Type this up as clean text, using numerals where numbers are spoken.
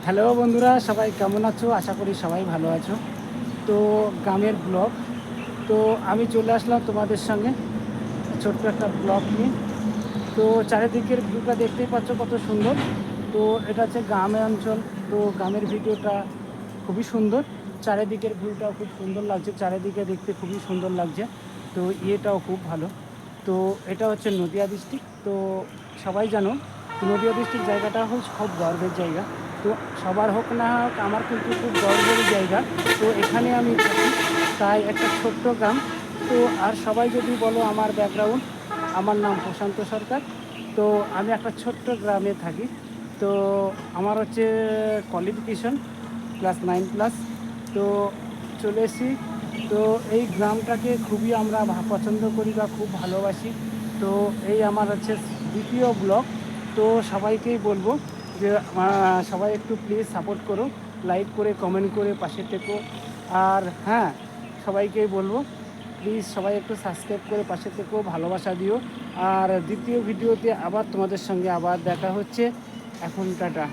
Hello বন্ধুরা, সবাই কেমন আছো? আশা করি সবাই ভালো আছো। তো গ্রামের ব্লগ, তো আমি চলে আসলাম তোমাদের সঙ্গে ছোট্ট একটা ব্লগ নিয়ে। তো চারিদিকের ভিউটা দেখতেই পাচ্ছ কত সুন্দর। তো এটা হচ্ছে গ্রামের অঞ্চল। তো গ্রামের ভিডিওটা খুবই সুন্দর, চারিদিকের ভিউটাও খুব সুন্দর লাগছে, চারিদিকে দেখতে খুবই সুন্দর লাগছে। তো ইয়েটাও খুব ভালো। তো এটা হচ্ছে নদিয়া ডিস্ট্রিক্ট। তো সবাই জানো নদিয়া ডিস্ট্রিক্ট জায়গাটা হচ্ছে খুব গর্বের জায়গা। তো সবার হোক না হোক, আমার কিন্তু খুব গর্বের জায়গা। তো এখানে আমি থাকি, তাই একটা ছোট্ট গ্রাম। তো আর সবাই যদি বলো আমার ব্যাকগ্রাউন্ড, আমার নাম প্রশান্ত সরকার। তো আমি একটা ছোট্ট গ্রামে থাকি। তো আমার হচ্ছে কোয়ালিফিকেশন ক্লাস 9 প্লাস। তো চলে এসেছি। তো এই গ্রামটাকে খুবই আমরা পছন্দ করি বা খুব ভালোবাসি। তো এই আমার হচ্ছে দ্বিতীয় ব্লগ। তো সবাইকেই বলবো যে সবাই একটু প্লিজ সাপোর্ট করো, লাইক করে কমেন্ট করে পাশে থেকো। আর হ্যাঁ, সবাইকেই বলবো প্লিজ সবাই একটু সাবস্ক্রাইব করে পাশে থেকেও ভালোবাসা দিও। আর দ্বিতীয় ভিডিওতে আবার তোমাদের সঙ্গে আবার দেখা হচ্ছে। এখন টাটা।